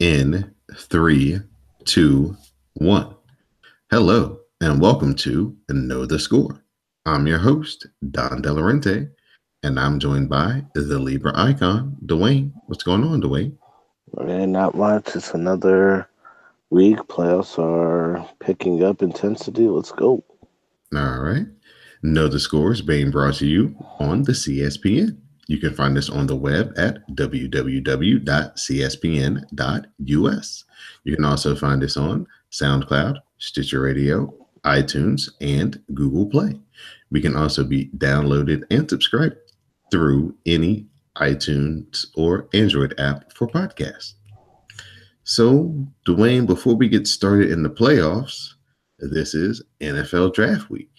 In three, two, one. Hello, and welcome to Know the Score. I'm your host, Don Delarente, and I'm joined by the Libra icon, Dwayne. What's going on, Dwayne? And not much. It's another week. Playoffs are picking up intensity. Let's go. All right. Know the Score is being brought to you on the CSPN. You can find us on the web at www.cspn.us. You can also find us on SoundCloud, Stitcher Radio, iTunes, and Google Play. We can also be downloaded and subscribed through any iTunes or Android app for podcasts. So, Dwayne, before we get started in the playoffs, this is NFL Draft Week.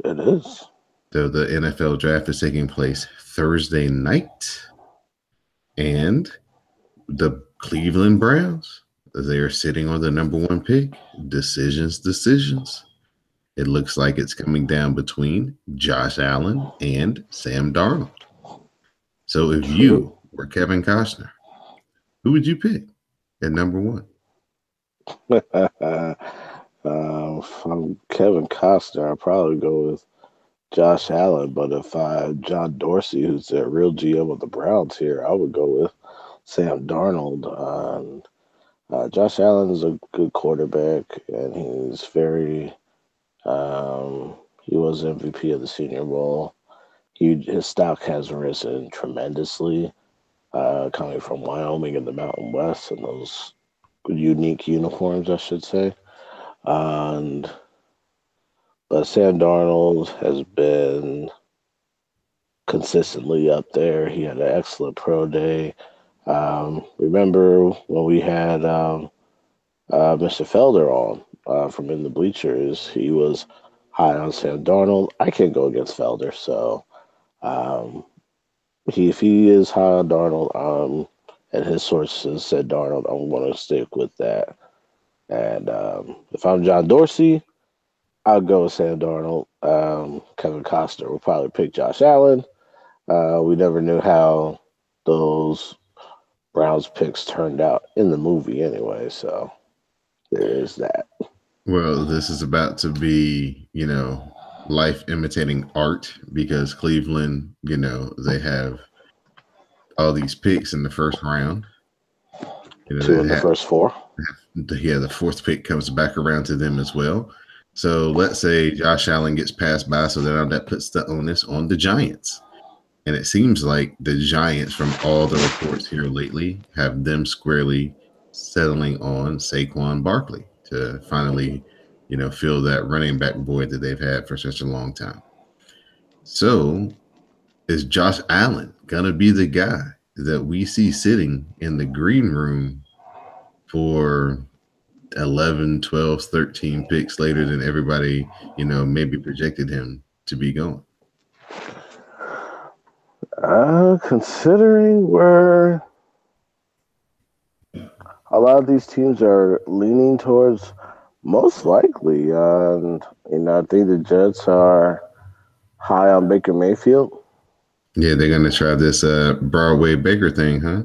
It is. So the NFL draft is taking place Thursday night, and the Cleveland Browns, they are sitting on the number one pick. Decisions. It looks like it's coming down between Josh Allen and Sam Darnold. So if you True. were Kevin Costner, who would you pick at number one? From Kevin Costner, I'll probably go with Josh Allen. But if I John Dorsey, who's the real GM of the Browns here, I would go with Sam Darnold. Josh Allen is a good quarterback, and he's very. He was MVP of the Senior Bowl. His stock has risen tremendously, coming from Wyoming in the Mountain West and those unique uniforms, I should say. And but Sam Darnold has been consistently up there. He had an excellent pro day. Remember when we had Mr. Felder on from In the Bleachers? He was high on Sam Darnold. I can't go against Felder, so um, if he is high on Darnold, and his sources said Darnold, I'm going to stick with that. And if I'm John Dorsey, I'll go with Sam Darnold. Kevin Costner will probably pick Josh Allen. We never knew how those Browns picks turned out in the movie anyway, so there is that. Well, this is about to be, life imitating art because Cleveland, they have all these picks in the first round. Two in They the have, first four. yeah, the fourth pick comes back around to them as well. So let's say Josh Allen gets passed by, so now that puts the onus on the Giants. And it seems like the Giants, from all the reports here lately, have them squarely settling on Saquon Barkley to finally, fill that running back void that they've had for such a long time. So is Josh Allen going to be the guy that we see sitting in the green room for 11, 12, 13 picks later than everybody, maybe projected him to be going? Considering where a lot of these teams are leaning towards, most likely, and I think the Jets are high on Baker Mayfield. Yeah, they're going to try this Broadway Baker thing, huh?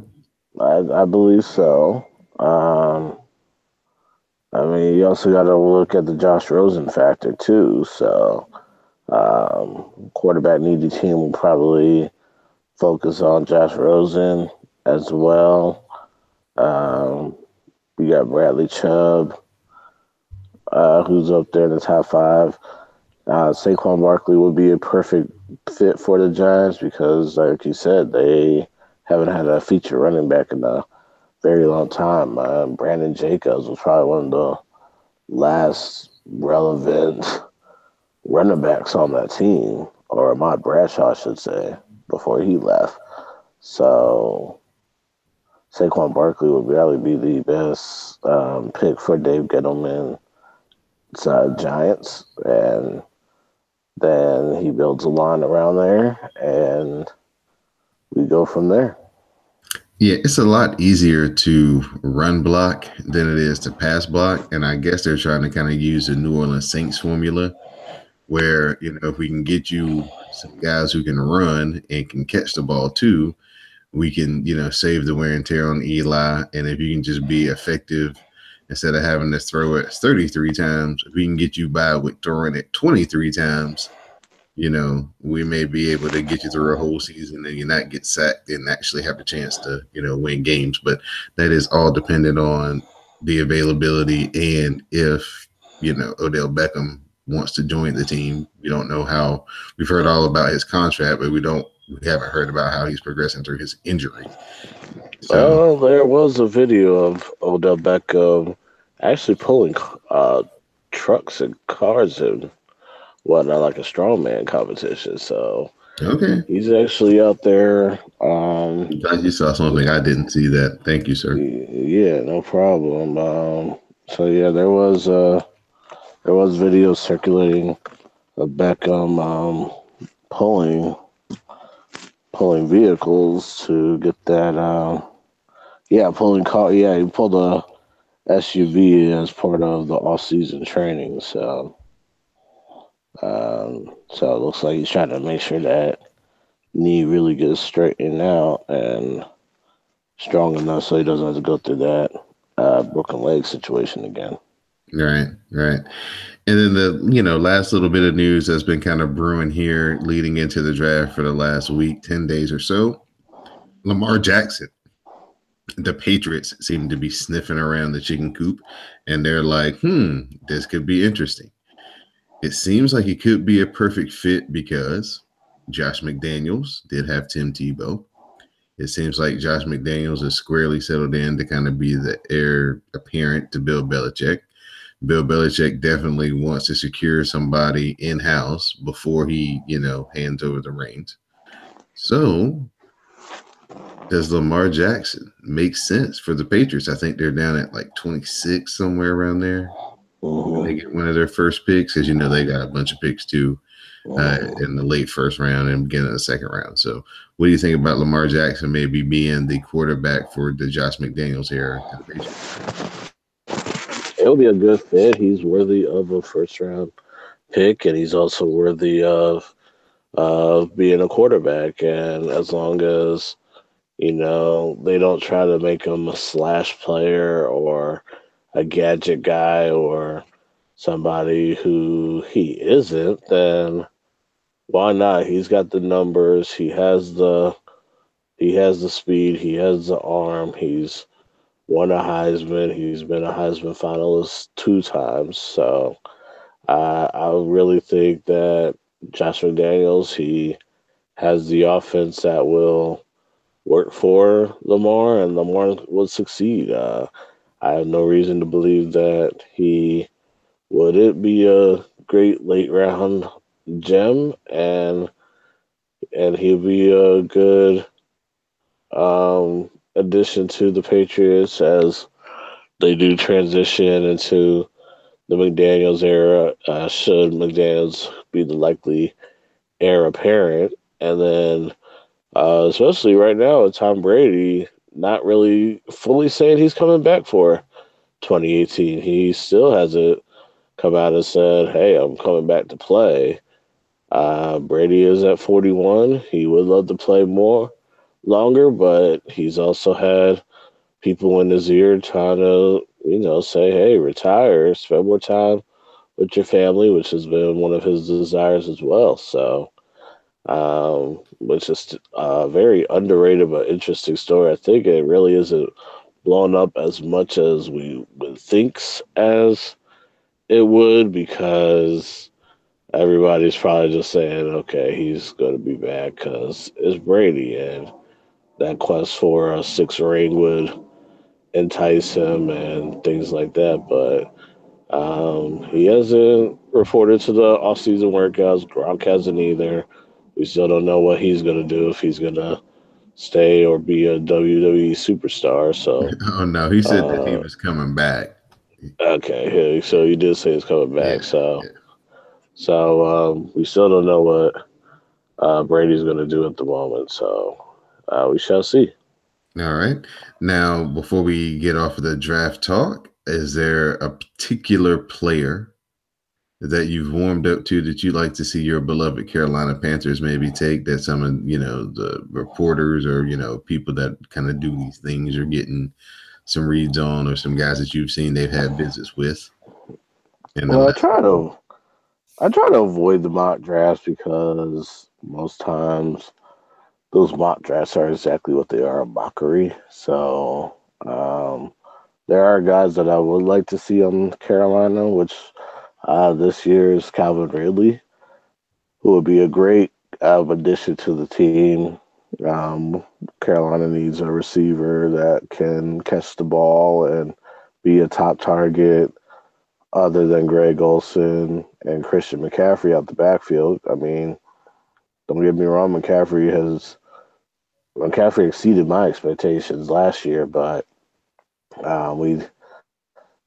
I believe so. Um, I mean, you also got to look at the Josh Rosen factor too. So, quarterback needy team will probably focus on Josh Rosen as well. Um, we got Bradley Chubb, who's up there in the top five. Saquon Barkley would be a perfect fit for the Giants because, like you said, they haven't had a feature running back in a very long time. Brandon Jacobs was probably one of the last relevant running backs on that team, or Ahmad Bradshaw, I should say, before he left. So Saquon Barkley would probably be the best pick for Dave Gettleman's Giants, and then he builds a line around there, and we go from there. Yeah, it's a lot easier to run block than it is to pass block. And I guess they're trying to kind of use the New Orleans Saints formula where, if we can get you some guys who can run and can catch the ball too, we can, save the wear and tear on Eli. And if you can just be effective instead of having to throw it 33 times, if we can get you by with throwing it 23 times, we may be able to get you through a whole season and you not get sacked and actually have a chance to, win games. But that is all dependent on the availability and if, Odell Beckham wants to join the team. We don't know how. We've heard all about his contract, but we haven't heard about how he's progressing through his injury. So There was a video of Odell Beckham actually pulling trucks and cars and whatnot, like a strongman competition. So okay, he's actually out there. glad you saw something. I didn't see that. Thank you, sir. Yeah, no problem. So yeah, there was video circulating of Beckham pulling pulling vehicles to get that. Yeah, pulling car. Yeah, he pulled a SUV as part of the off-season training. So it looks like he's trying to make sure that knee really gets straightened out and strong enough so he doesn't have to go through that broken leg situation again. Right, right. And then the last little bit of news that's been kind of brewing here leading into the draft for the last week, 10 days or so. Lamar Jackson. The Patriots seem to be sniffing around the chicken coop, and they're like, this could be interesting. It seems like it could be a perfect fit because Josh McDaniels did have Tim Tebow. It seems like Josh McDaniels is squarely settled in to kind of be the heir apparent to Bill Belichick. Bill Belichick definitely wants to secure somebody in-house before he, hands over the reins. So does Lamar Jackson make sense for the Patriots? I think they're down at like 26, somewhere around there. When they get one of their first picks, because they got a bunch of picks too in the late first round and beginning of the second round. So, what do you think about Lamar Jackson maybe being the quarterback for the Josh McDaniels era to the Patriots? It'll be a good fit. He's worthy of a first round pick, and he's also worthy of being a quarterback. And as long as they don't try to make him a slash player or a gadget guy or somebody who he isn't, then why not? He's got the numbers. He has the speed. He has the arm. He's won a Heisman. He's been a Heisman finalist 2 times. So I really think that Josh McDaniels, he has the offense that will work for Lamar, and Lamar will succeed. I have no reason to believe that he wouldn't be a great late round gem, and he'll be a good addition to the Patriots as they do transition into the McDaniels era. Should McDaniels be the likely heir apparent, and then especially right now with Tom Brady not really fully saying he's coming back for 2018. He still hasn't come out and said, "Hey, I'm coming back to play." Brady is at 41. He would love to play more longer, but he's also had people in his ear trying to, say, "Hey, retire, spend more time with your family," which has been one of his desires as well. So, which is a very underrated but interesting story. I think it really isn't blown up as much as we would think as it would, because everybody's probably just saying, okay, he's going to be back because it's Brady, and that quest for a six ring would entice him and things like that. But he hasn't reported to the off-season workouts. Gronk hasn't either. We still don't know what he's going to do, if he's going to stay or be a WWE superstar. So, Oh no, he said that he uh, was coming back. okay, so you did say he's coming back. Yeah, So, yeah. we still don't know what Brady's going to do at the moment. So, we shall see. All right. Now, before we get off of the draft talk, is there a particular player that you've warmed up to that you'd like to see your beloved Carolina Panthers maybe take, that some of the reporters or people that kind of do these things are getting some reads on, or some guys that you've seen they've had visits with in the Well, last couple of weeks? I try to avoid the mock drafts because most times those mock drafts are exactly what they are, a mockery. So um, there are guys that I would like to see on Carolina, which this year is Calvin Ridley, who would be a great addition to the team. Carolina needs a receiver that can catch the ball and be a top target other than Greg Olson and Christian McCaffrey out the backfield. I mean, don't get me wrong, McCaffrey exceeded my expectations last year, but we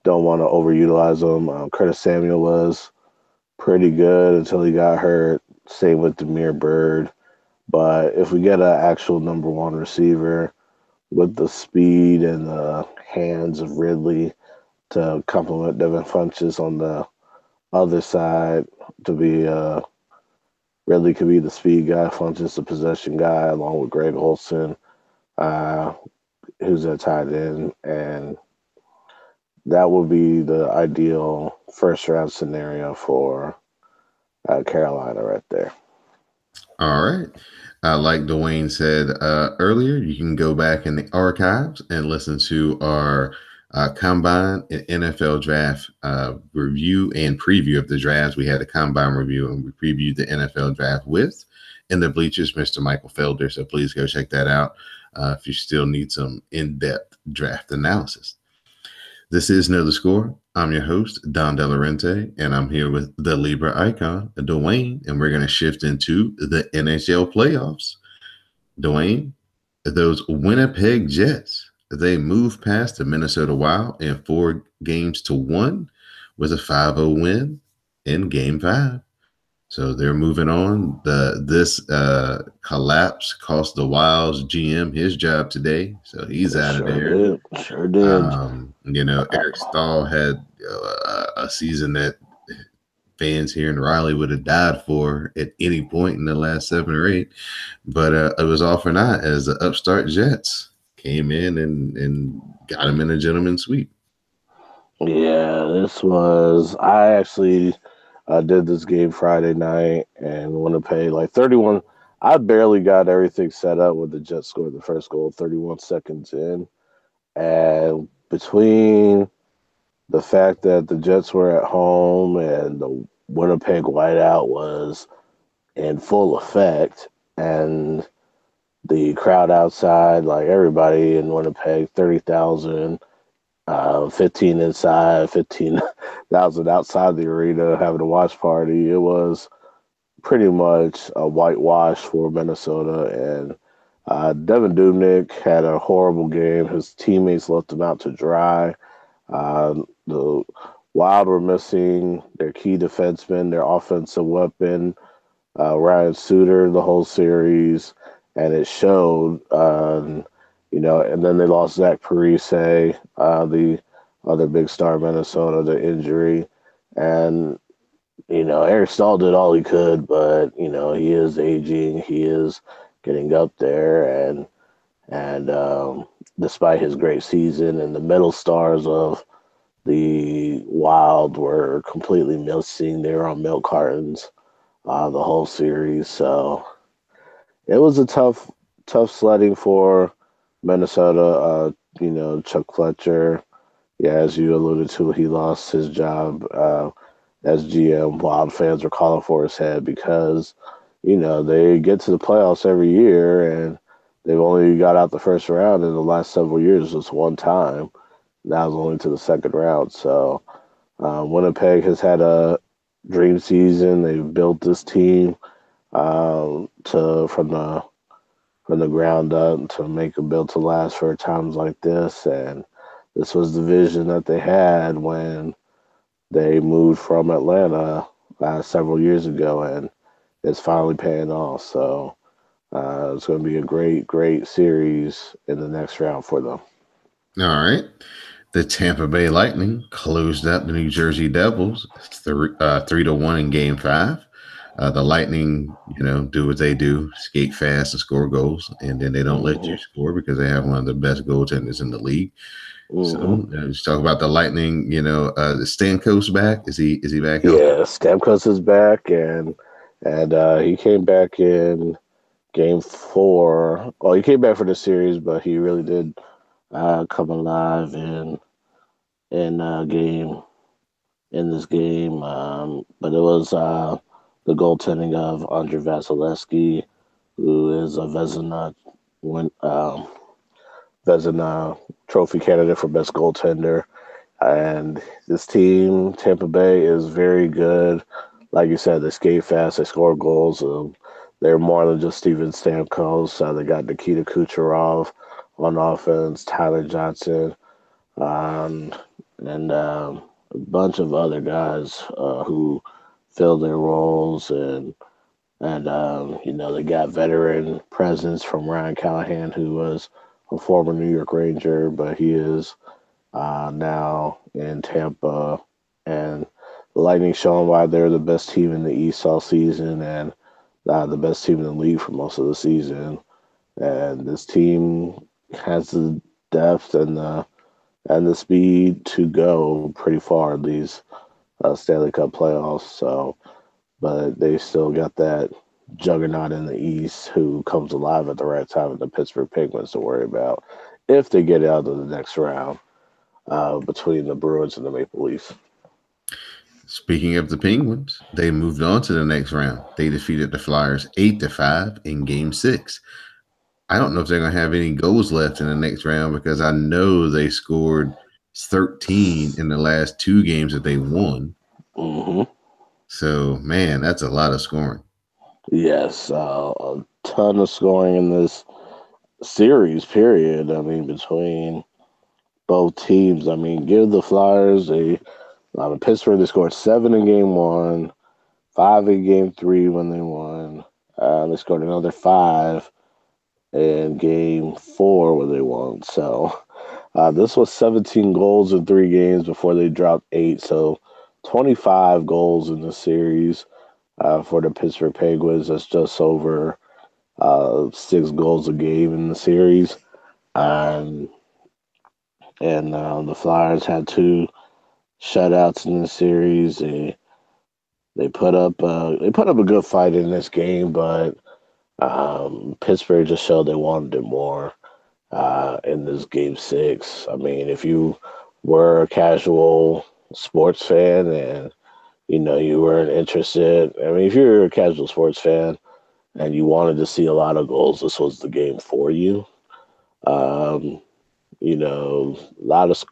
don't want to overutilize him. Curtis Samuel was pretty good until he got hurt. Same with Demir Bird. But if we get an actual number one receiver with the speed and the hands of Ridley to complement Devin Funches on the other side, to be Ridley could be the speed guy, Funches the possession guy, along with Greg Olson, uh, who's a tight end, and that would be the ideal first round scenario for Carolina right there. All right. Like Dwayne said earlier, you can go back in the archives and listen to our combine and NFL draft review and preview of the drafts. We had a combine review and we previewed the NFL draft with in the bleachers, Mr. Michael Felder. So please go check that out if you still need some in-depth draft analysis. This is Know the Score. I'm your host, Don Delarente, and I'm here with the Libra icon, Dwayne, and we're going to shift into the NHL playoffs. Dwayne, those Winnipeg Jets, they moved past the Minnesota Wild in 4-1 with a 5-0 win in Game 5. So they're moving on. This collapse cost the Wild's GM his job today, so he's It out of sure there. did. Sure did. Eric Stahl had a season that fans here in Raleigh would have died for at any point in the last 7 or 8, but it was all for naught as the upstart Jets came in and got him in a gentleman's sweep. Yeah, this was. I actually did this game Friday night and Winnipeg like 31. I barely got everything set up when the Jets scored the first goal 31 seconds in. And between the fact that the Jets were at home and the Winnipeg whiteout was in full effect, and the crowd outside, like everybody in Winnipeg, 30,000, 15 inside, 15,000 outside the arena having a watch party. It was pretty much a whitewash for Minnesota. And Devin Dubnyk had a horrible game. His teammates left him out to dry. The Wild were missing their key defenseman, their offensive weapon, Ryan Suter, the whole series, and it showed. And then they lost Zach Parise, the other big star of Minnesota, to injury, and Eric Stahl did all he could, but he is aging, he is getting up there, and despite his great season, and the middle stars of the Wild were completely missing. They were on milk cartons the whole series. So it was a tough sledding for Minnesota. Chuck Fletcher, yeah, as you alluded to, he lost his job as GM. Wild fans were calling for his head because, they get to the playoffs every year and they've only got out the first round in the last several years just one time. That was only to the second round. So Winnipeg has had a dream season. They've built this team to from the ground up to make them built to last for times like this. And this was the vision that they had when they moved from Atlanta several years ago, and it's finally paying off. So it's going to be a great series in the next round for them. All right. The Tampa Bay Lightning closed up the New Jersey Devils 3-1 in Game Five. The Lightning, do what they do: skate fast and score goals, and then they don't let you Hmm. score because they have one of the best goaltenders in the league. Hmm. So let's talk about the Lightning. The Stamkos back. Is he back healthy? Yeah, Stamkos is back, and he came back in Game 4. Well, he came back for the series, but he really did come alive in game in this game. But it was the goaltending of Andre Vasilevsky, who is a win, um, Vezina trophy candidate for best goaltender. And this team, Tampa Bay, is very good. Like you said, they skate fast, they score goals. They're more than just Steven Stamkos. They got Nikita Kucherov on offense, Tyler Johnson, um, and a bunch of other guys who fill their roles. And they got veteran presence from Ryan Callahan, who was a former New York Ranger, but he is now in Tampa, and the Lightning showing why they're the best team in the East all season and the best team in the league for most of the season. And this team has the depth and the speed to go pretty far in these Stanley Cup playoffs. So, but they still got that juggernaut in the East who comes alive at the right time in the Pittsburgh Penguins to worry about if they get out of the next round between the Bruins and the Maple Leafs. Speaking of the Penguins, they moved on to the next round. They defeated the Flyers 8-5 in Game Six. I don't know if they're going to have any goals left in the next round because I know they scored 13 in the last two games that they won. Hmm. So, man, that's a lot of scoring. Yes, a ton of scoring in this series. Period. I mean, between both teams. I mean, give the Flyers Pittsburgh. They scored 7 in Game 1, 5 in Game 3 when they won. They scored another 5 in Game 4 when they won. So this was 17 goals in 3 games before they dropped 8. So 25 goals in the series for the Pittsburgh Penguins. That's just over 6 goals a game in the series. Um, and the Flyers had 2 shutouts in the series. They put up a good fight in this game, but Pittsburgh just showed they wanted it more in this Game 6. I mean, if you were a casual sports fan and you weren't interested, I mean, if you're a casual sports fan and you wanted to see a lot of goals, this was the game for you. Um, a lot of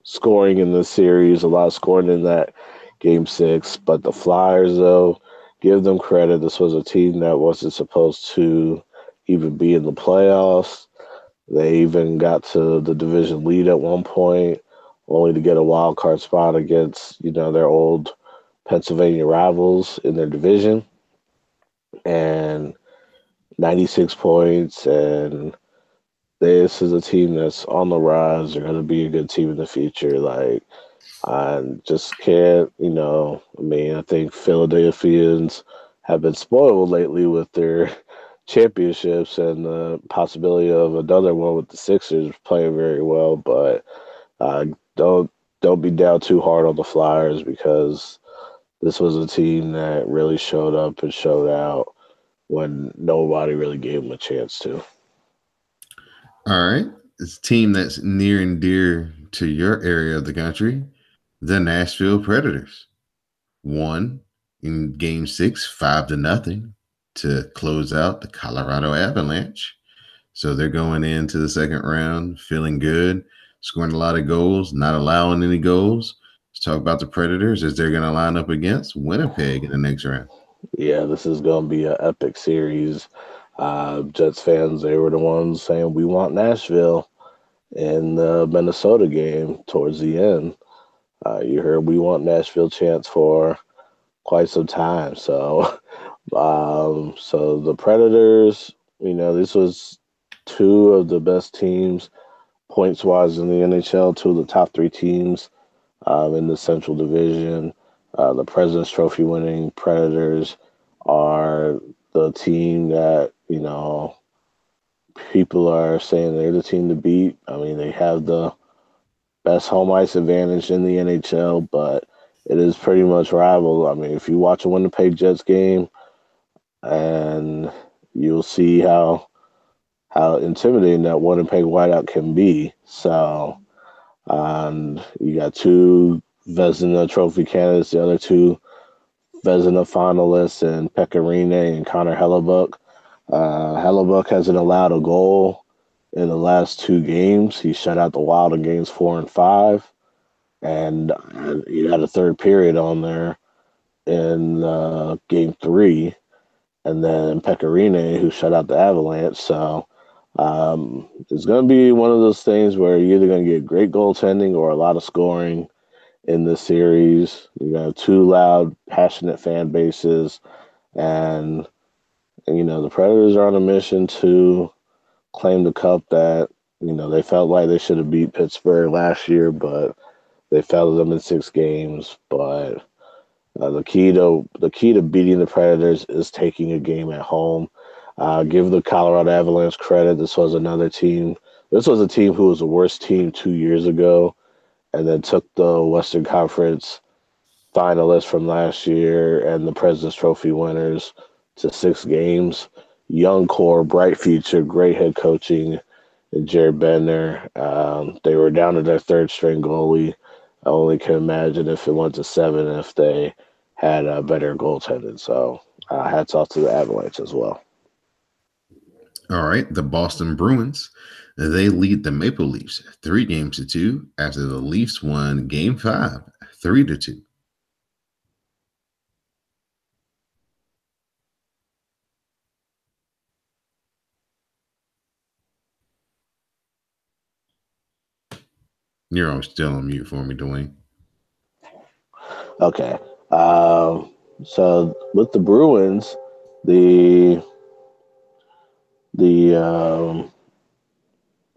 scoring in this series, a lot of scoring in that Game 6. But the Flyers, though, give them credit. This was a team that wasn't supposed to even be in the playoffs. They even got to the division lead at one point, only to get a wild card spot against their old Pennsylvania rivals in their division, and 96 points. And this is a team that's on the rise. They're going to be a good team in the future. Like, I just can't, I mean, I think Philadelphians have been spoiled lately with their championships and the possibility of another one with the Sixers playing very well. But uh, don't don't be down too hard on the Flyers because this was a team that really showed up and showed out when nobody really gave them a chance to. All right. It's a team that's near and dear to your area of the country, the Nashville Predators. Won in Game 6, 5-0 to close out the Colorado Avalanche. So they're going into the second round feeling good, scoring a lot of goals, not allowing any goals. Let's talk about the Predators as they're going to line up against Winnipeg in the next round. Yeah, this is going to be an epic series. Jets fans, they were the ones saying we want Nashville in the Minnesota game towards the end. You heard we want Nashville chants for quite some time. So, so the Predators, this was two of the best teams points wise in the NHL. Two of the top three teams in the Central Division. The President's Trophy winning Predators are the team that, people are saying they're the team to beat. I mean, they have the best home ice advantage in the NHL, but it is pretty much rival. I mean, if you watch a Winnipeg Jets game, and you'll see how intimidating that Winnipeg whiteout can be. So, and you got two Vezina Trophy candidates, the other two Vezina finalists, and Pecorine and Connor Hellebuck. Hellebuck hasn't allowed a goal in the last two games. He shut out the Wild in games 4 and 5, and he had a third period on there in game 3, and then Pecorine, who shut out the Avalanche. So it's going to be one of those things where you're either going to get great goaltending or a lot of scoring in this series. You got two loud, passionate fan bases, and the Predators are on a mission to claim the cup that they felt like they should have beat Pittsburgh last year, but they fell to them in 6 games. But the key to beating the Predators is taking a game at home. Give the Colorado Avalanche credit. This was another team. This was a team who was the worst team 2 years ago, and then took the Western Conference finalists from last year and the President's Trophy winners to 6 games. Young core, bright future, great head coaching, and Jared Bender. They were down to their third string goalie. I only can imagine if it went to 7 if they had a better goaltending. So hats off to the Avalanche as well. All right, the Boston Bruins. They lead the Maple Leafs 3 games to 2 after the Leafs won Game 5, 3-2. You're still on mute for me, Dwayne. Okay. So with the Bruins, the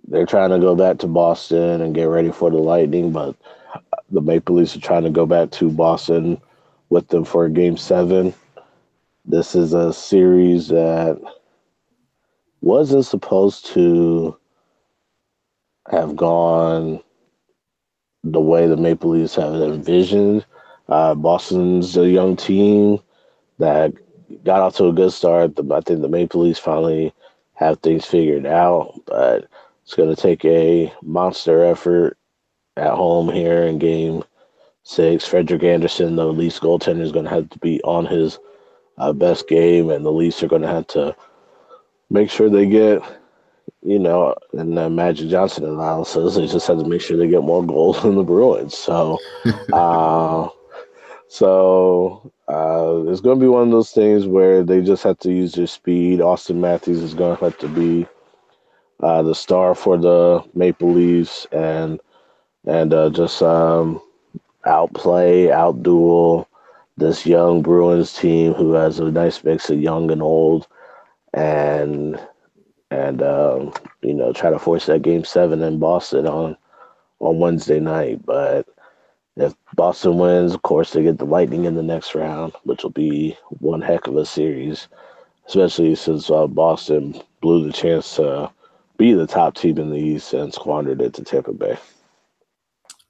they're trying to go back to Boston and get ready for the Lightning, but the Maple Leafs are trying to go back to Boston with them for Game 7. This is a series that wasn't supposed to have gone the way the Maple Leafs have envisioned. Boston's a young team that got off to a good start. I think the Maple Leafs finally have things figured out, but it's going to take a monster effort at home here in Game 6. Frederick Anderson, the Leafs goaltender, is going to have to be on his best game, and the Leafs are going to have to make sure they get, in the Magic Johnson analysis, they just have to make sure they get more goals than the Bruins. So, it's going to be one of those things where they just have to use their speed. Austin Matthews is going to have to be the star for the Maple Leafs and just outplay, outduel this young Bruins team who has a nice mix of young and old, and try to force that Game 7 in Boston on Wednesday night. But if Boston wins, of course, they get the Lightning in the next round, which will be one heck of a series, especially since Boston blew the chance to be the top team in the East and squandered it to Tampa Bay.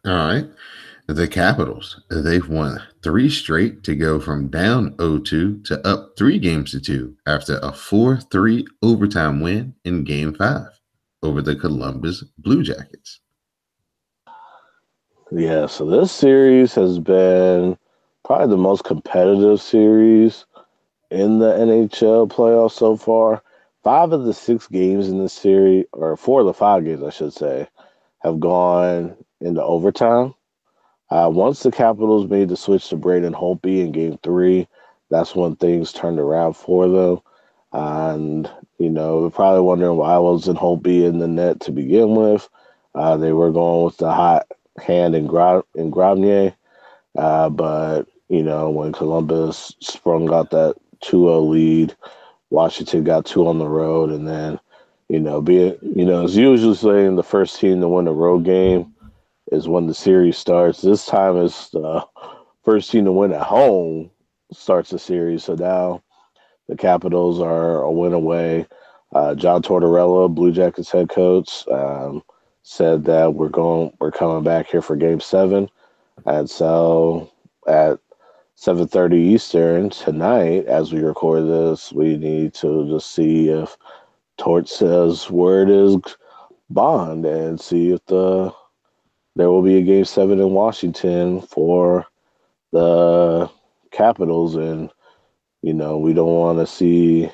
All right. The Capitals. They've won 3 straight to go from down 0-2 to up 3 games to 2 after a 4-3 overtime win in Game 5 over the Columbus Blue Jackets. Yeah, so this series has been probably the most competitive series in the NHL playoffs so far. 5 of the 6 games in this series, or 4 of the 5 games, I should say, have gone into overtime. Once the Capitals made the switch to Braden Holtby in Game 3, that's when things turned around for them. And, they're probably wondering why wasn't Holtby in the net to begin with. They were going with the hot hand in Grenier. But, when Columbus sprung out that 2-0 lead, Washington got 2 on the road, and then, It's usually saying the first team to win a road game is when the series starts. This time it's the first team to win at home starts the series. So now the Capitals are a win away. John Tortorella, Blue Jackets head coach, said that we're coming back here for Game 7, and so at 7:30 Eastern tonight, as we record this, we need to just see if Tort says where it is bond and see if there will be a Game 7 in Washington for the Capitals, and we don't want to see.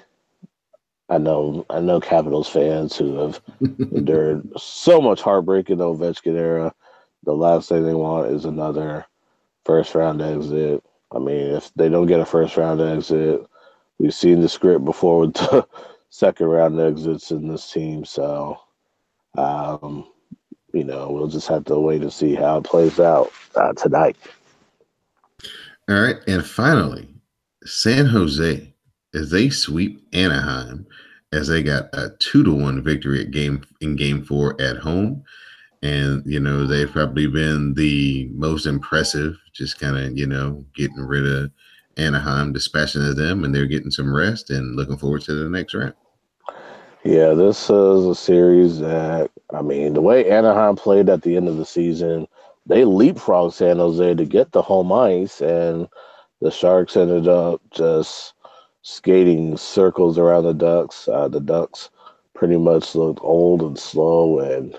I know Capitals fans who have endured so much heartbreak in the Ovechkin era. The last thing they want is another first round exit. I mean, if they don't get a first round exit, we've seen the script before with the second round exits in this team. So, um, we'll just have to wait and see how it plays out tonight. All right. And finally, San Jose, as they sweep Anaheim, as they got a 2-1 victory in game 4 at home. And, they've probably been the most impressive, just kind of, getting rid of Anaheim, dispatching of them, and they're getting some rest and looking forward to the next round. Yeah, this is a series that, I mean, the way Anaheim played at the end of the season, they leapfrogged San Jose to get the home ice, and the Sharks ended up just skating circles around the Ducks. The Ducks pretty much looked old and slow, and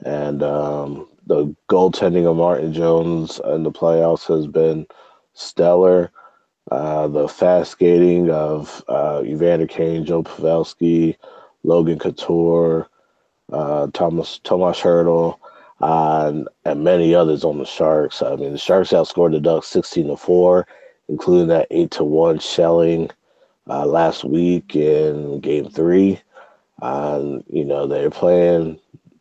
the goaltending of Martin Jones in the playoffs has been stellar. The fast skating of Evander Kane, Joe Pavelski, Logan Couture, Tomas Hurdle, and many others on the Sharks. I mean, the Sharks outscored the Ducks 16-4, including that 8-1 shelling last week in Game 3. They're playing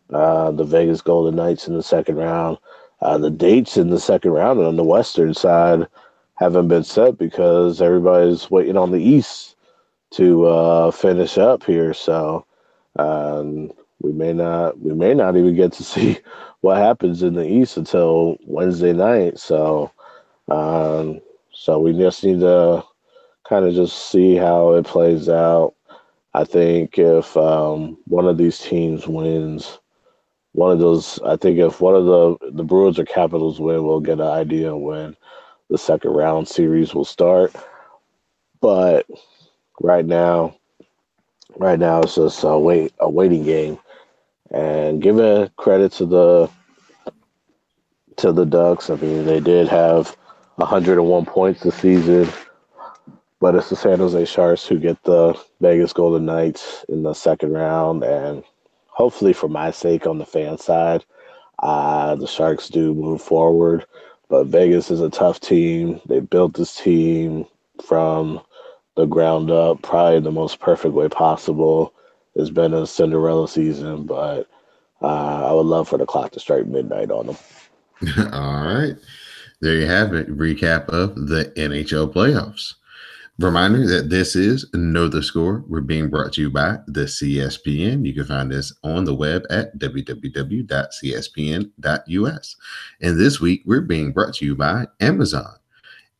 the Vegas Golden Knights in the second round. The dates in the second round on the Western side haven't been set because everybody's waiting on the East to finish up here. So um, we may not even get to see what happens in the East until Wednesday night. Um, so we just need to kind of just see how it plays out. I think if one of these teams wins, I think if one of the Brewers or Capitals win, we'll get an idea when the second round series will start. But right now, it's just a waiting game. And giving credit to the Ducks, I mean they did have 101 points this season, but it's the San Jose Sharks who get the Vegas Golden Knights in the second round, and hopefully for my sake on the fan side, the Sharks do move forward. But Vegas is a tough team. They built this team from the ground up, probably the most perfect way possible. It's been a Cinderella season, but I would love for the clock to strike midnight on them. All right. There you have it. Recap of the NHL playoffs. Reminder that this is Know the Score. We're being brought to you by the CSPN. You can find us on the web at www.cspn.us. And this week, we're being brought to you by Amazon.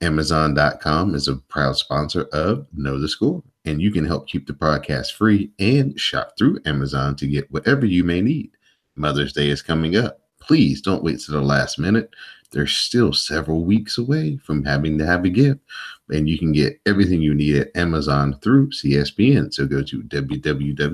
Amazon.com is a proud sponsor of Know the Score, and you can help keep the podcast free and shop through Amazon to get whatever you may need. Mother's Day is coming up. Please don't wait to the last minute. They're still several weeks away from having to have a gift, and you can get everything you need at Amazon through CSPN. So go to www.cspn.us,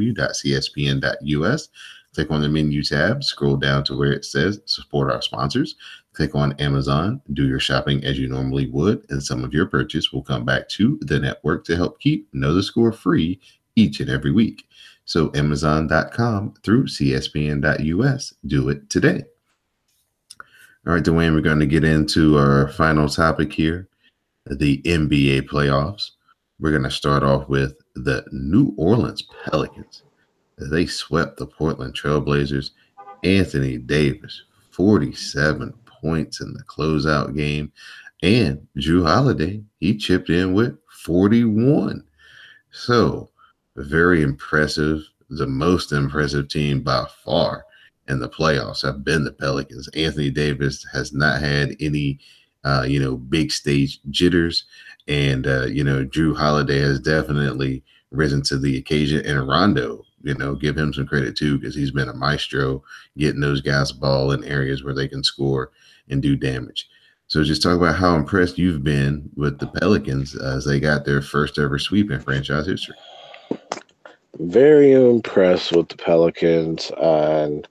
click on the menu tab, scroll down to where it says support our sponsors, click on Amazon, do your shopping as you normally would, and some of your purchase will come back to the network to help keep Know the Score free each and every week. So Amazon.com through CSPN.us, do it today. All right, Dwayne, we're going to get into our final topic here, the NBA playoffs. We're going to start off with the New Orleans Pelicans. They swept the Portland Trailblazers. Anthony Davis, 47 points in the closeout game. And Drew Holiday, he chipped in with 41. So very impressive the most impressive team by far in the playoffs have been the Pelicans. Anthony Davis has not had any, big stage jitters, and Drew Holiday has definitely risen to the occasion. And Rondo, give him some credit too because he's been a maestro getting those guys ball in areas where they can score and do damage. So just talk about how impressed you've been with the Pelicans as they got their first ever sweep in franchise history. Very impressed with the Pelicans, and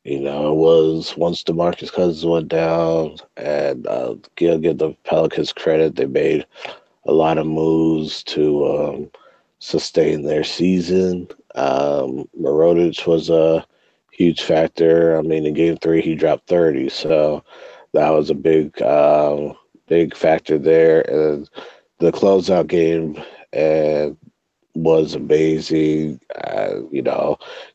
it was once DeMarcus Cousins went down, and give the Pelicans credit. They made a lot of moves to sustain their season. Mirotic was a huge factor. I mean, in Game 3, he dropped 30, so that was a big factor there. And the closeout game and was amazing.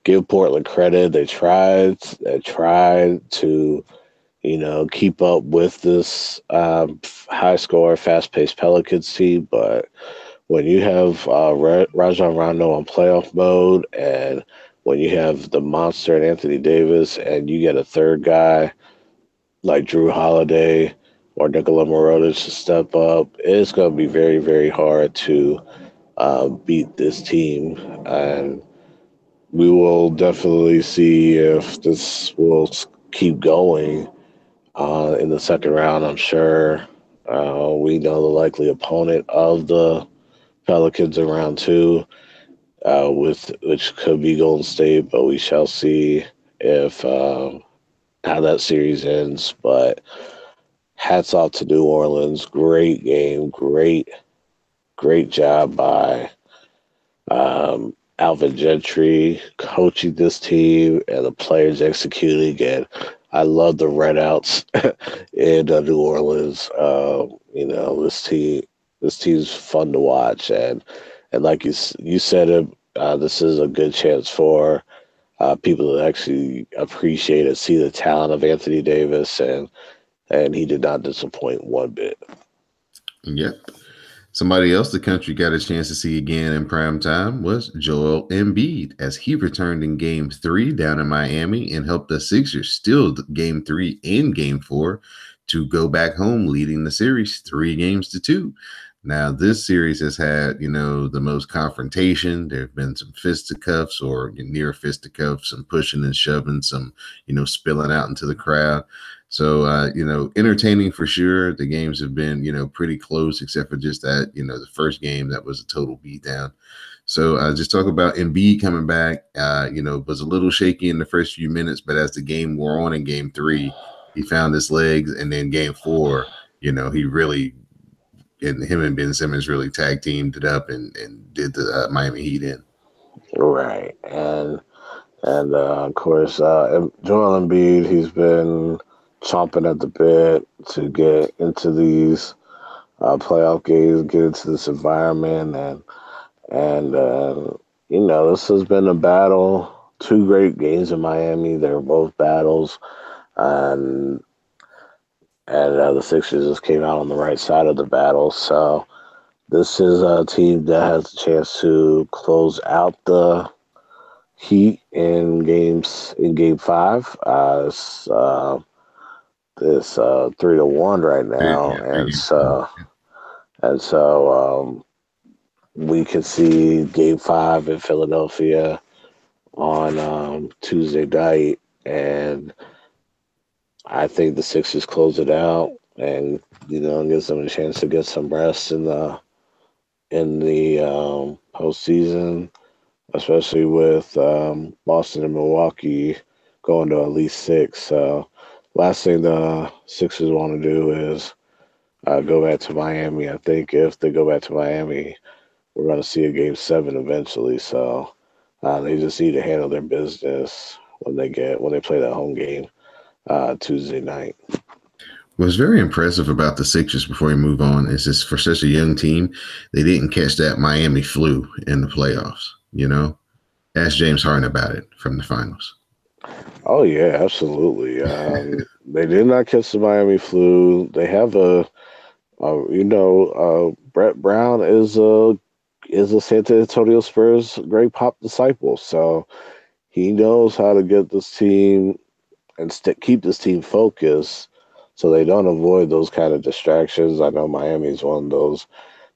Give Portland credit. They tried. They tried to keep up with this high score, fast paced Pelicans team. But when you have Rajon Rondo on playoff mode, and when you have the monster and Anthony Davis, and you get a third guy like Drew Holiday or Nikola Mirotic to step up, it's going to be very, very hard to beat this team. And we will definitely see if this will keep going in the second round. I'm sure we know the likely opponent of the Pelicans in round two, with which could be Golden State, but we shall see if how that series ends. But hats off to New Orleans. Great game. Great job by Alvin Gentry coaching this team and the players executing. And I love the red outs in New Orleans. This team's fun to watch, and like you said it, this is a good chance for people to actually appreciate and see the talent of Anthony Davis, and he did not disappoint one bit. Yep. Somebody else the country got a chance to see again in prime time was Joel Embiid as he returned in game 3 down in Miami and helped the Sixers steal game 3 and game 4 to go back home leading the series 3-2. Now, this series has had, the most confrontation. There have been some fisticuffs or near fisticuffs, some pushing and shoving, some, spilling out into the crowd. So, entertaining for sure. The games have been, pretty close, except for just that, the first game that was a total beatdown. So just talk about Embiid coming back, was a little shaky in the first few minutes, but as the game wore on in game 3, he found his legs. And then game 4, he really, and him and Ben Simmons really tag teamed it up and did the Miami Heat in. Right. And of course, Joel Embiid, he's been chomping at the bit to get into these playoff games, get into this environment, and this has been a battle. Two great games in Miami. They were both battles, and the Sixers just came out on the right side of the battle. So this is a team that has a chance to close out the Heat in game 5. It's 3-1 right now, and so we can see game 5 in Philadelphia on Tuesday night, and I think the Sixers close it out, and gives them a chance to get some rest in the postseason, especially with Boston and Milwaukee going to at least 6. So, last thing the Sixers want to do is go back to Miami. I think if they go back to Miami, we're going to see a game 7 eventually. So they just need to handle their business when they play that home game Tuesday night. What's very impressive about the Sixers before we move on is just for such a young team, they didn't catch that Miami flu in the playoffs. Ask James Harden about it from the finals. Oh yeah, absolutely. They did not catch the Miami flu. They have Brett Brown is a is a San Antonio Spurs great pop disciple. So he knows how to get this team and keep this team focused so they don't avoid those kind of distractions. I know Miami's one of those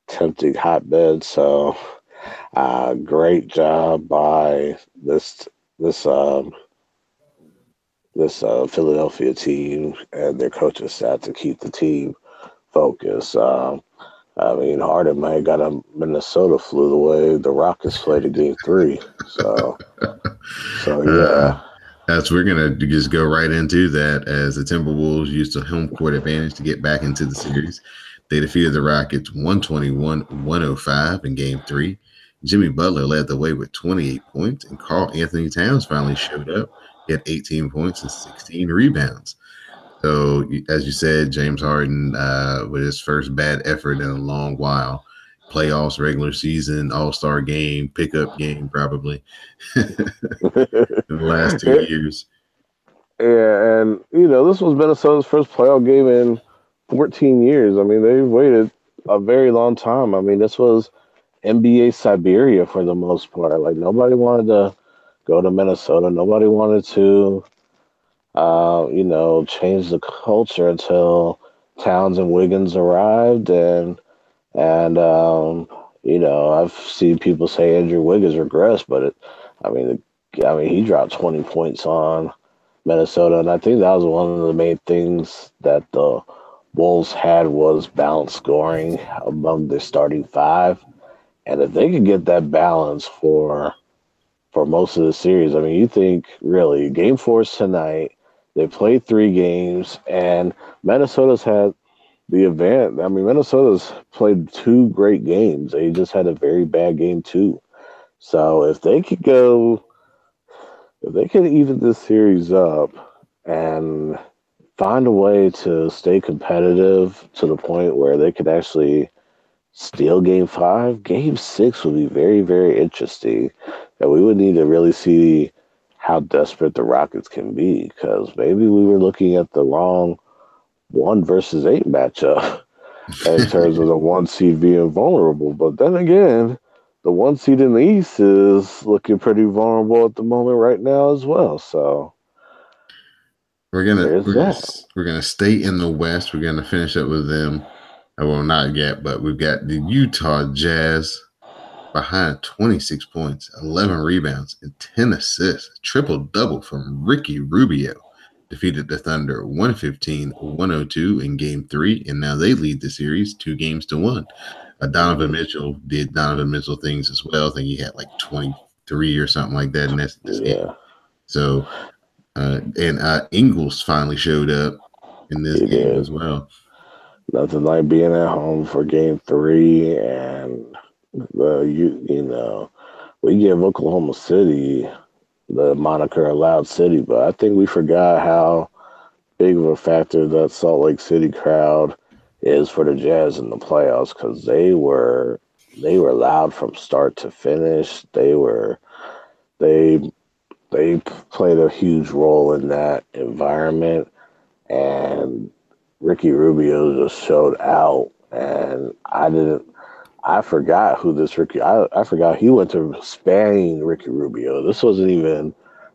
tempting hotbeds. So great job by this Philadelphia team and their coaching staff to keep the team focused. I mean, Harden might have got a Minnesota flu the way the Rockets played in Game 3. So Uh, yeah. As we're gonna just go right into that, as the Timberwolves used a home court advantage to get back into the series. They defeated the Rockets 121-105 in Game 3. Jimmy Butler led the way with 28 points, and Carl Anthony Towns finally showed up. He had 18 points and 16 rebounds. So, as you said, James Harden, with his first bad effort in a long while, playoffs, regular season, All-Star game, pickup game, probably in the last 2 years. Yeah, and this was Minnesota's first playoff game in 14 years. I mean, they waited a very long time. I mean, this was NBA Siberia for the most part. Like nobody wanted to go to Minnesota. Nobody wanted to, change the culture until Towns and Wiggins arrived, and I've seen people say Andrew Wiggins regressed, but I mean, he dropped 20 points on Minnesota, and I think that was one of the main things that the Wolves had was balanced scoring among their starting five. And if they could get that balance for most of the series, I mean, you think really Game Four is tonight. They played 3 games, and Minnesota's had the event. I mean, Minnesota's played 2 great games. They just had a very bad game too. So if they could even this series up and find a way to stay competitive to the point where they could actually steal Game 5, Game 6 would be very, very interesting. And we would need to really see how desperate the Rockets can be because maybe we were looking at the wrong 1 versus 8 matchup in terms of the 1 seed being vulnerable. But then again, the 1 seed in the East is looking pretty vulnerable at the moment right now as well. So We're gonna there's we're gonna that. we're gonna stay in the West. We're gonna finish up with them. Well, not yet, but we've got the Utah Jazz behind 26 points, 11 rebounds, and 10 assists. Triple double from Ricky Rubio. Defeated the Thunder 115-102 in Game 3, and now they lead the series 2 games to 1. Donovan Mitchell did Donovan Mitchell things as well. I think he had like 23 or something like that in this game. Yeah, So, and Ingles finally showed up in this he game did. as well. Nothing like being at home for Game 3, and we give Oklahoma City the moniker "Loud City," but I think we forgot how big of a factor that Salt Lake City crowd is for the Jazz in the playoffs because they were loud from start to finish. They they played a huge role in that environment, and Ricky Rubio just showed out. And I forgot who this Ricky. I forgot he went to Spain. Ricky Rubio. This wasn't even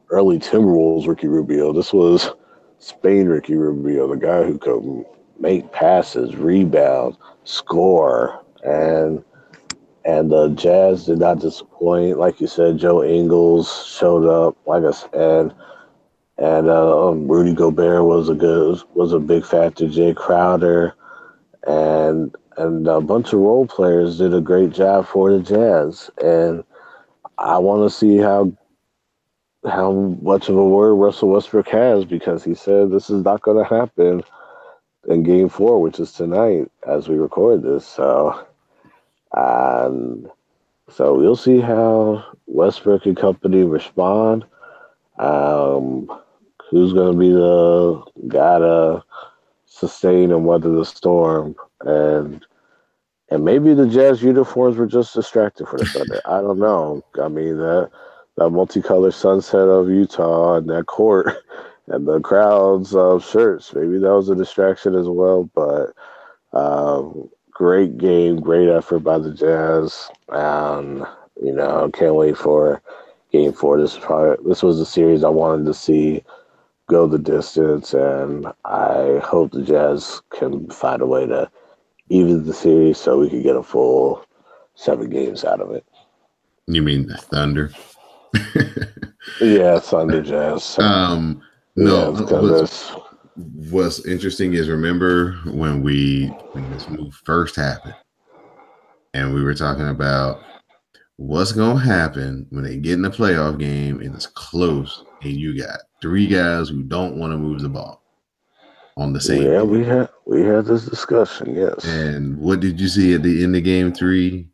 early Timberwolves Ricky Rubio. This was Spain Ricky Rubio, the guy who could make passes, rebound, score, and the Jazz did not disappoint. Like you said, Joe Ingles showed up. Like I said, and Rudy Gobert was a big factor. Jay Crowder and a bunch of role players did a great job for the Jazz. And I want to see how much of a word Russell Westbrook has because he said this is not going to happen in Game 4, which is tonight as we record this. Um, so we'll see how Westbrook and company respond. Um, who's going to be the guy to sustain and weather the storm? And maybe the Jazz uniforms were just distracted for the Thunder. I don't know. I mean that multicolored sunset of Utah and that court and the crowds of shirts. Maybe that was a distraction as well. But great game, great effort by the Jazz. Can't wait for Game 4. This was a series I wanted to see go the distance, and I hope the Jazz can find a way to even the series so we can get a full 7 games out of it. You mean the Thunder? Yeah, Thunder Jazz. um, Yeah, no. because it's What's interesting is remember when this move first happened, and we were talking about what's gonna happen when they get in the playoff game and it's close, and you got 3 guys who don't want to move the ball on the same yeah, team. we had this discussion. Yes. And what did you see at the end of game 3?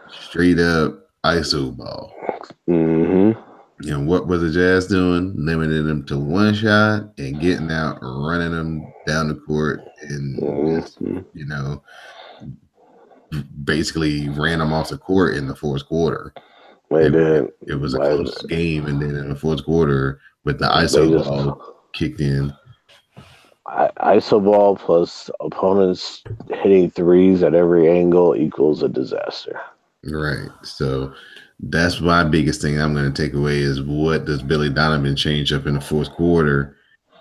Straight up ISO ball. Mm-hmm. And what were the Jazz doing? Limiting them to one shot and getting out, running them down the court, and just, Mm-hmm. basically ran them off the court in the fourth quarter. They did. It was a close game, and then in the fourth quarter, with the They ISO just ball kicked in. ISO ball plus opponents hitting threes at every angle equals a disaster. Right. So that's my biggest thing I'm going to take away is what does Billy Donovan change up in the fourth quarter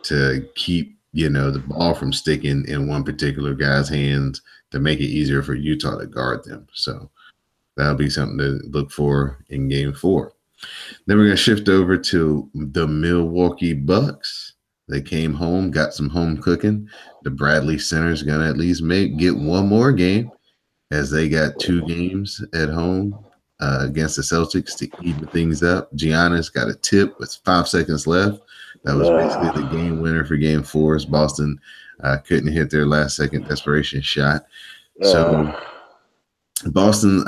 to keep, the ball from sticking in one particular guy's hands to make it easier for Utah to guard them. So that'll be something to look for in game 4. Then we're going to shift over to the Milwaukee Bucks. They came home, got some home cooking. The Bradley Center's going to at least get one more game as they got 2 games at home against the Celtics to even things up. Giannis got a tip with 5 seconds left. That was basically the game winner for game 4 as Boston couldn't hit their last second desperation shot. So Boston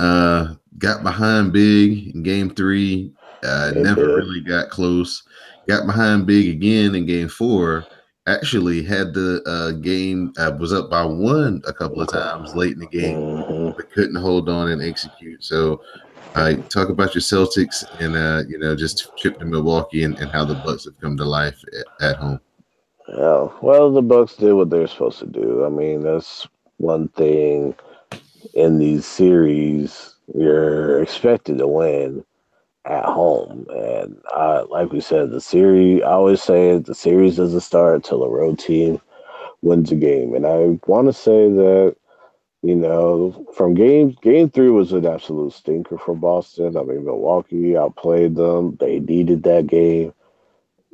got behind big in game 3, never really got close. Got behind big again in game 4. Actually had the game was up by 1 a couple of times late in the game, but couldn't hold on and execute. So talk about your Celtics and just trip to Milwaukee and how the Bucks have come to life at home. Yeah, well, the Bucks did what they're supposed to do. I mean, that's one thing in these series. You're expected to win at home, and like we said, the series. I always say the series doesn't start until a road team wins a game, and I want to say that from game 3 was an absolute stinker for Boston. I mean, Milwaukee outplayed them. They needed that game.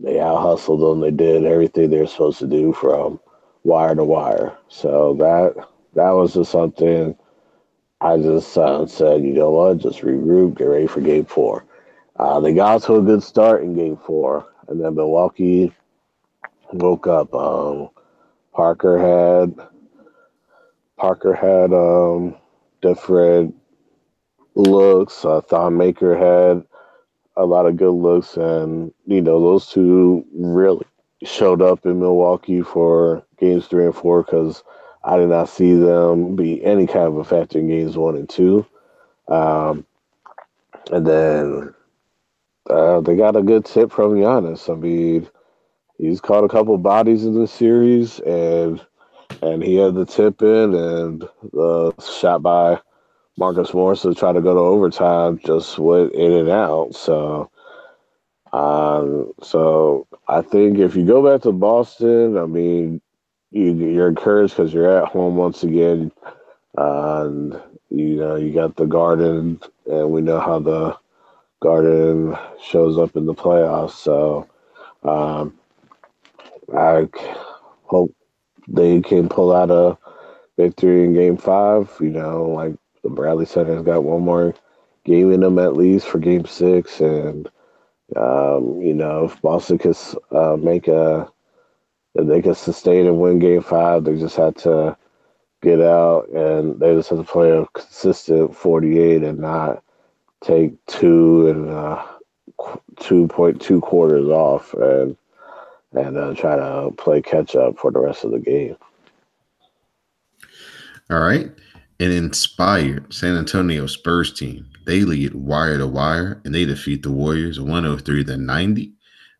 They out hustled them. They did everything they're supposed to do from wire to wire. So that was just something I just said, you know what, just regroup, get ready for game 4. They got to a good start in game 4, and then Milwaukee woke up. Parker had different looks. Thon Maker had a lot of good looks, and those two really showed up in Milwaukee for games 3 and 4 because I did not see them be any kind of a factor in games 1 and 2. And then they got a good tip from Giannis. I mean, he's caught a couple bodies in this series, and he had the tip in, and the shot by Marcus Morris to try to go to overtime just went in and out. So I think if you go back to Boston, I mean, you're encouraged because you're at home once again. And you got the Garden, and we know how the Garden shows up in the playoffs. So I hope they can pull out a victory in game 5. Like the Bradley Center's got one more game in them at least for game 6. And, if Boston could if they could sustain and win game 5, they just had to get out and they just have to play a consistent 48 and not take 2.2 quarters off and try to play catch up for the rest of the game. All right. An inspired San Antonio Spurs team. They lead wire to wire and they defeat the Warriors 103-90.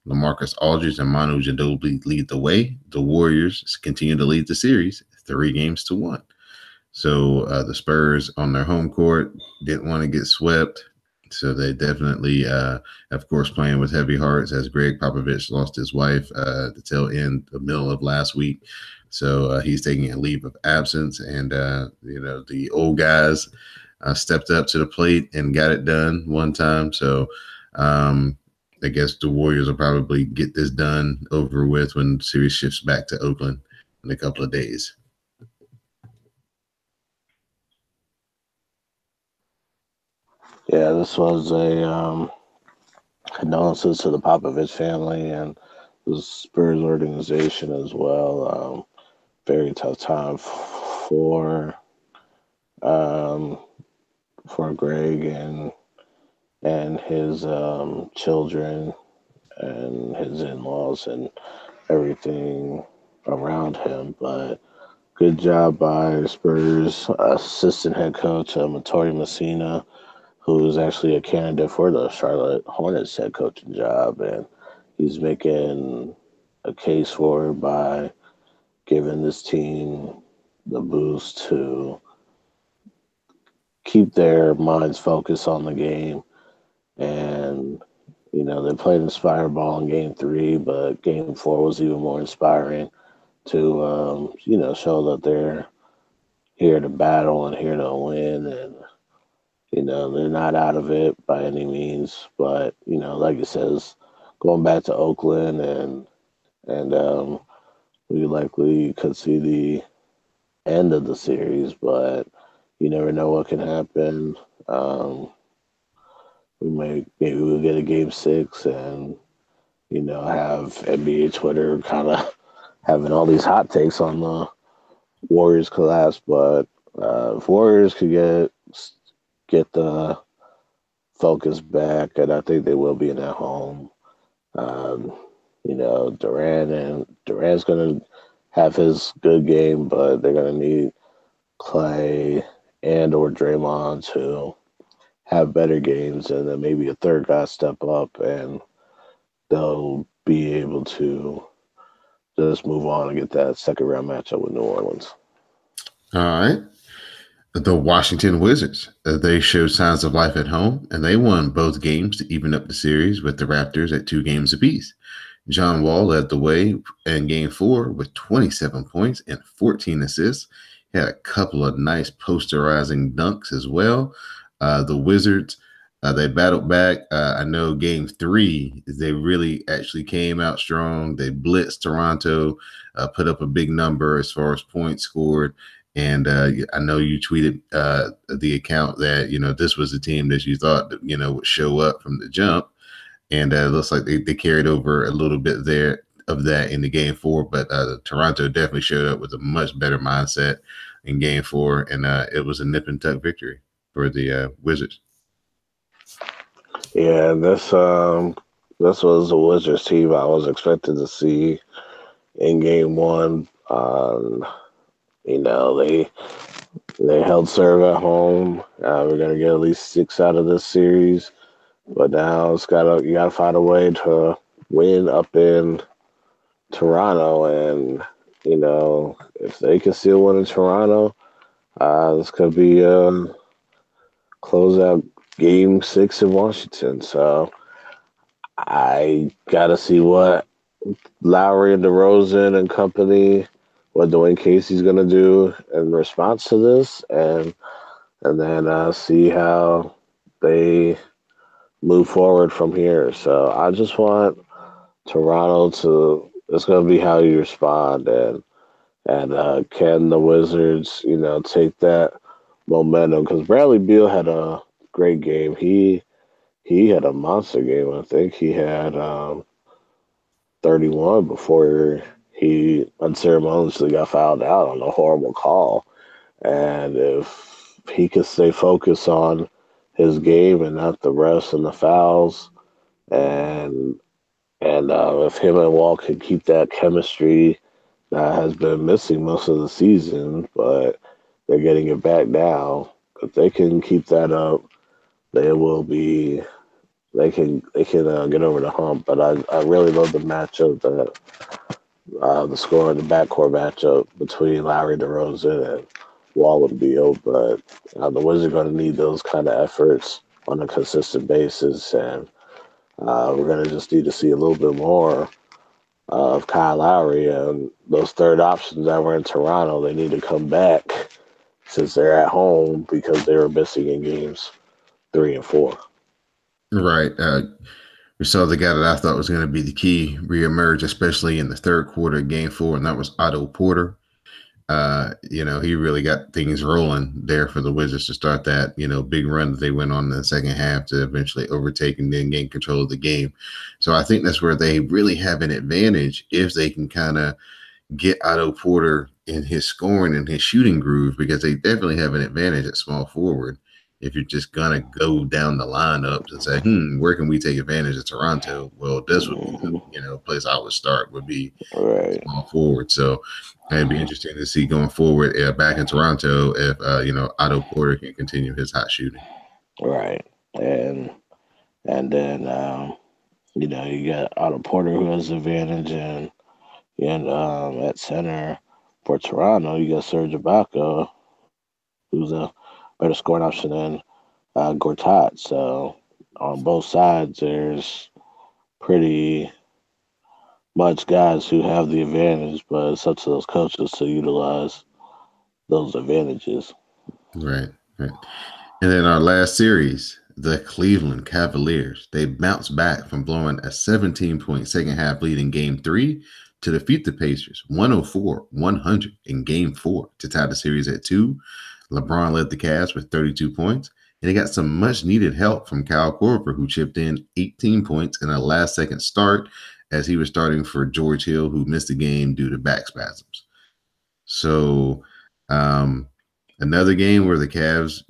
LaMarcus Aldridge and Manu Ginobili lead the way. The Warriors continue to lead the series 3-1. So the Spurs on their home court didn't want to get swept. So they definitely, of course, playing with heavy hearts as Greg Popovich lost his wife the tail end, the middle of last week. So he's taking a leave of absence. And, the old guys stepped up to the plate and got it done one time. So I guess the Warriors will probably get this done over with when the series shifts back to Oakland in a couple of days. Yeah, this was a condolences to the Popovich family and the Spurs organization as well. Very tough time um, for Greg and his children and his in-laws and everything around him. But good job by Spurs assistant head coach Mattori Messina, who is actually a candidate for the Charlotte Hornets head coaching job, and he's making a case for it by giving this team the boost to keep their minds focused on the game. And they played inspired ball in game three, but game four was even more inspiring to show that they're here to battle and here to win, and they're not out of it by any means. But like it says, going back to Oakland, and we likely could see the end of the series, but you never know what can happen. Um, maybe we'll get a game six, and have NBA Twitter kind of having all these hot takes on the Warriors collapse. But if Warriors could get the focus back, and I think they will be in at home. Um, Durant's gonna have his good game, but they're gonna need Clay and or Draymond to have better games, and then maybe a third guy step up, and they'll be able to just move on and get that second round matchup with New Orleans. All right. The Washington Wizards. They showed signs of life at home, and they won both games to even up the series with the Raptors at 2 games apiece. John Wall led the way in game 4 with 27 points and 14 assists. He had a couple of nice posterizing dunks as well. The Wizards, they battled back. I know game 3, they really actually came out strong. They blitzed Toronto, put up a big number as far as points scored. And I know you tweeted the account that, this was a team that you thought, would show up from the jump. And it looks like they carried over a little bit there of that in the game 4. But Toronto definitely showed up with a much better mindset in game 4. And it was a nip and tuck victory for the Wizards. Yeah, this was a Wizards team I was expected to see in game 1. They held serve at home. We're gonna get at least 6 out of this series, but now you gotta find a way to win up in Toronto, and if they can still win in Toronto, this could be close out game 6 in Washington. So I gotta see what Lowry and DeRozan and company, what Dwayne Casey's gonna do in response to this, and then see how they move forward from here. So I just want Toronto to. It's gonna be how you respond, and can the Wizards, take that momentum? Because Bradley Beal had a great game. He had a monster game. I think he had 31 before he unceremoniously got fouled out on a horrible call. And if he could stay focused on his game and not the refs and the fouls, and if him and Wall could keep that chemistry that has been missing most of the season, but they're getting it back now. If they can keep that up, they will be. They can get over the hump. But I really love the matchup, the score, the backcourt matchup between Lowry DeRozan and wall and Beal, but the Wizards are going to need those kind of efforts on a consistent basis, and we're going to just need to see a little bit more of Kyle Lowry and those third options that were in Toronto. They need to come back since they're at home because they were missing in games 3 and 4. Right. We saw the guy that I thought was going to be the key reemerge, especially in the third quarter of game 4, and that was Otto Porter. He really got things rolling there for the Wizards to start that, big run that they went on in the second half to eventually overtake and then gain control of the game. So I think that's where they really have an advantage if they can kind of get Otto Porter in his scoring and his shooting groove, because they definitely have an advantage at small forward. If you're just gonna go down the lineups and say, where can we take advantage of Toronto? Well, this would be the place I would start, would be Right. small forward. So it'd be interesting to see going forward back in Toronto if Otto Porter can continue his hot shooting. Right. And then you got Otto Porter who has the advantage, and at center for Toronto you got Serge Ibaka who's a better scoring option than Gortat. So on both sides there's pretty much guys who have the advantage, but it's up to those coaches to utilize those advantages. Right. Right. And then our last series, the Cleveland Cavaliers, they bounced back from blowing a 17-point second half lead in game 3 to defeat the Pacers 104-100 in game 4 to tie the series at 2. LeBron led the Cavs with 32 points, and he got some much needed help from Kyle Korver, who chipped in 18 points in a last second start as he was starting for George Hill, who missed the game due to back spasms. So, another game where the Cavs,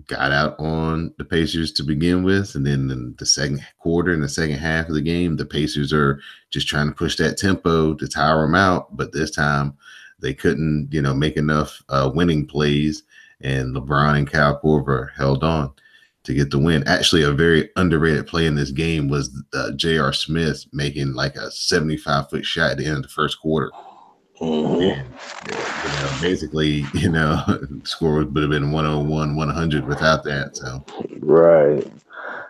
got out on the Pacers to begin with. And then in the second quarter and the second half of the game, the Pacers are just trying to push that tempo to tire them out. But this time they couldn't, make enough winning plays. And LeBron and Kyle Korver held on to get the win. Actually, a very underrated play in this game was J.R. Smith making like a 75-foot shot at the end of the first quarter. Mm-hmm. And basically, score would have been 101, 100 without that. So Right.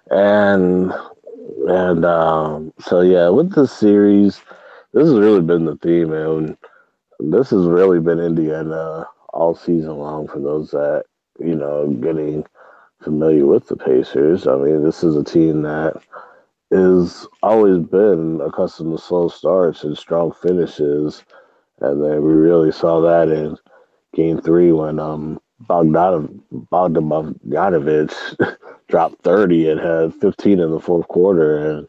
And so yeah, with the series, this has really been the theme, and this has really been Indiana all season long for those that getting familiar with the Pacers. I mean, this is a team that is always been accustomed to slow starts and strong finishes, and then we really saw that in Game 3 when Bogdanovich dropped 30 and had 15 in the fourth quarter, and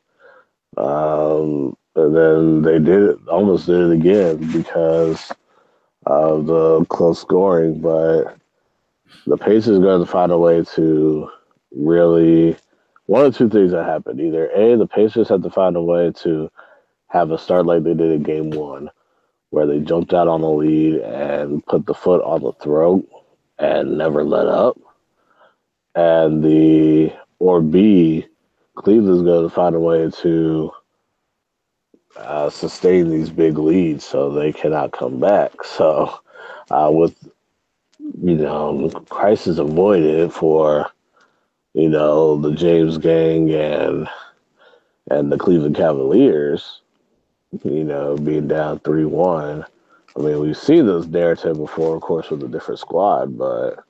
then they almost did it again because of the close scoring. But the Pacers going to find a way to really, one of two things that happened. Either A, the Pacers have to find a way to have a start like they did in Game 1, where they jumped out on the lead and put the foot on the throat and never let up. Or B, Cleveland's going to find a way to sustain these big leads so they cannot come back. So, with crisis avoided for the James Gang and the Cleveland Cavaliers, being down 3-1. I mean, we've seen this narrative before, of course, with a different squad, but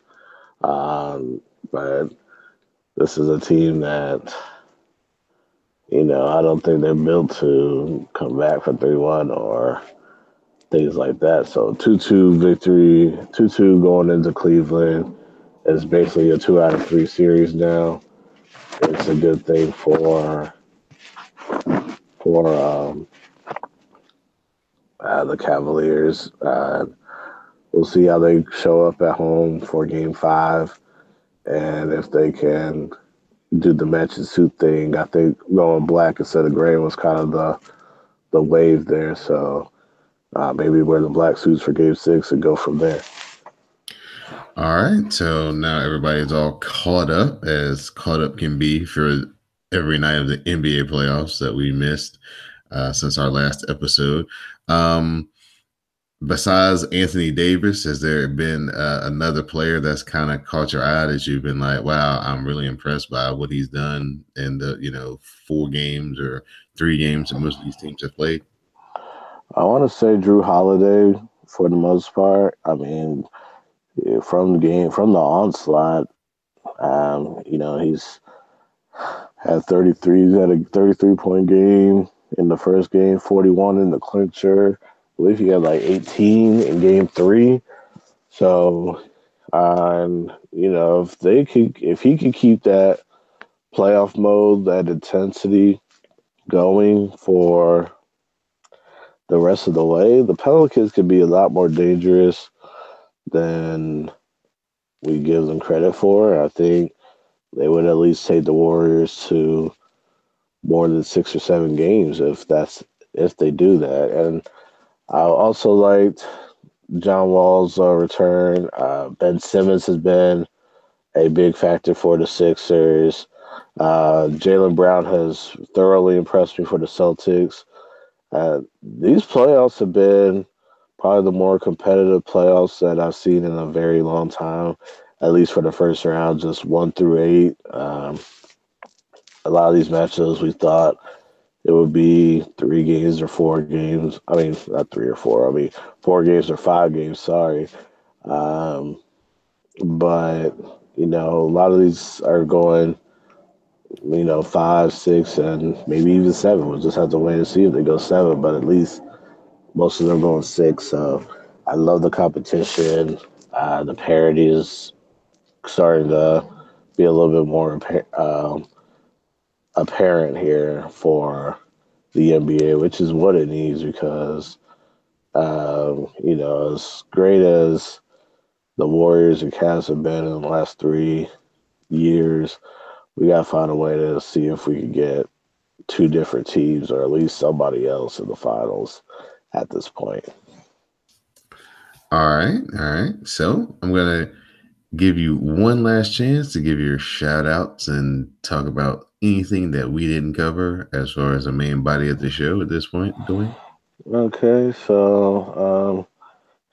this is a team that I don't think they're built to come back for 3-1 or things like that. So 2-2 victory, 2-2 going into Cleveland. It's basically a 2 out of 3 series now. It's a good thing for the Cavaliers. We'll see how they show up at home for Game 5, and if they can do the match and suit thing. I think going black instead of gray was kind of the wave there. So maybe wear the black suits for Game 6 and go from there. All right. So now everybody's all caught up, as caught up can be for every night of the NBA playoffs that we missed since our last episode. Besides Anthony Davis, has there been another player that's kind of caught your eye that you've been like, wow, I'm really impressed by what he's done in the 4 games or 3 games that most of these teams have played? I want to say Drew Holiday for the most part. I mean, from the game, from the onslaught, he's had 33. He's had a 33-point game in the first game, 41 in the clincher. I believe he had like 18 in game 3. So, if he could keep that playoff mode, that intensity going for the rest of the way, the Pelicans could be a lot more dangerous than we give them credit for. I think they would at least take the Warriors to more than 6 or 7 games if they do that. And I also liked John Wall's return. Ben Simmons has been a big factor for the Sixers. Jaylen Brown has thoroughly impressed me for the Celtics. These playoffs have been probably the more competitive playoffs that I've seen in a very long time, at least for the first round, just 1 through 8. A lot of these matchups we thought it would be 3 games or 4 games. I mean, not 3 or 4. I mean, 4 games or 5 games. Sorry. Um, but, a lot of these are going, 5, 6, and maybe even 7. We'll just have to wait and see if they go 7, but at least most of them going 6. So I love the competition. The parity is starting to be a little bit more apparent here for the NBA, which is what it needs because, as great as the Warriors and Cavs have been in the last 3 years, we got to find a way to see if we can get 2 different teams or at least somebody else in the finals at this point. All right, all right. So I'm gonna give you one last chance to give your shout outs and talk about anything that we didn't cover as far as the main body of the show at this point, Dwayne. Okay, so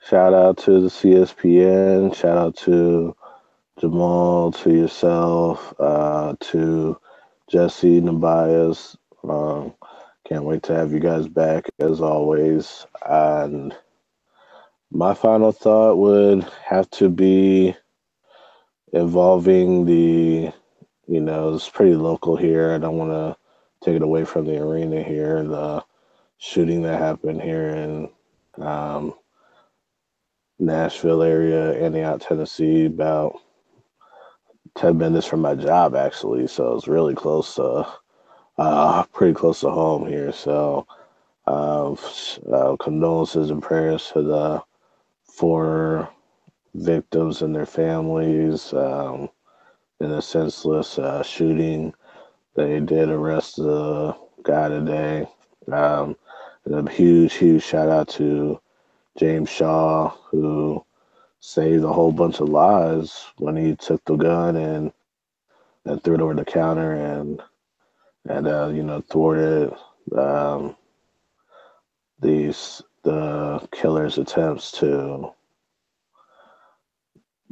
shout out to the CSPN, shout out to Jamal, to yourself, to Jesse Nabias. Um, can't wait to have you guys back as always. And my final thought would have to be involving it's pretty local here. I don't want to take it away from the arena here. The shooting that happened here in um, Nashville area, Antioch, Tennessee, about 10 minutes from my job, actually. So it's really close to, pretty close to home here. So condolences and prayers to the 4 victims and their families in a senseless shooting. They did arrest the guy today. Um, and a huge, huge shout out to James Shaw, who saved a whole bunch of lives when he took the gun and threw it over the counter and thwarted um, the killer's attempts to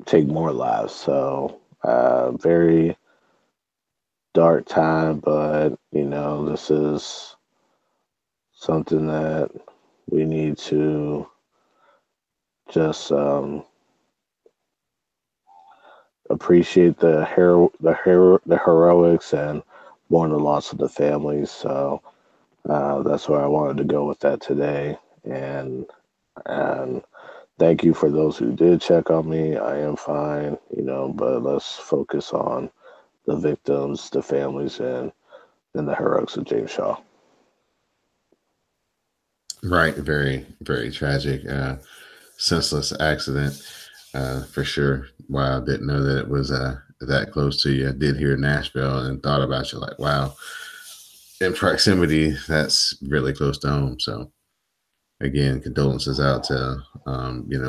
take more lives. So very dark time, but this is something that we need to just appreciate the heroics and mourn the loss of the families. So that's where I wanted to go with that today. And thank you for those who did check on me. I am fine, but let's focus on the victims, the families, and the heroics of James Shaw. Right, very, very tragic, senseless accident, for sure. Wow, I didn't know that it was that close to you. I did hear Nashville and thought about you like, wow, in proximity, that's really close to home. So again, condolences out to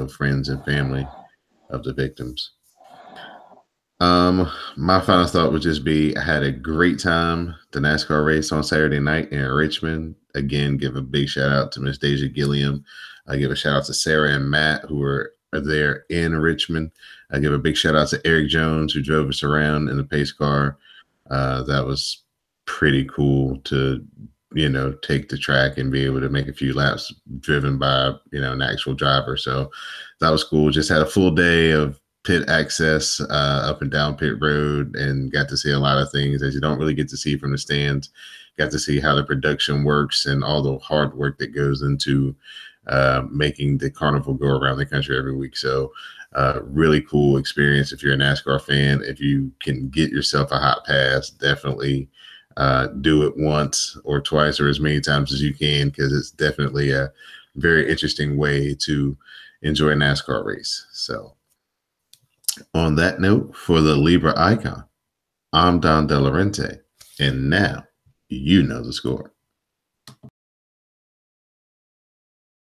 friends and family of the victims. My final thought would just be I had a great time. The NASCAR race on Saturday night in Richmond. Again, give a big shout out to Miss Deja Gilliam. I give a shout out to Sarah and Matt who were there in Richmond. I give a big shout out to Eric Jones who drove us around in the pace car. That was pretty cool to take the track and be able to make a few laps driven by an actual driver. So that was cool. Just had a full day of pit access up and down pit road and got to see a lot of things that you don't really get to see from the stands. Got to see how the production works and all the hard work that goes into making the carnival go around the country every week. So really cool experience if you're a NASCAR fan. If you can get yourself a hot pass, definitely do it once or twice or as many times as you can, because it's definitely a very interesting way to enjoy a NASCAR race. So on that note, for the Libra icon, I'm Don De Laurenti, and now you know the score.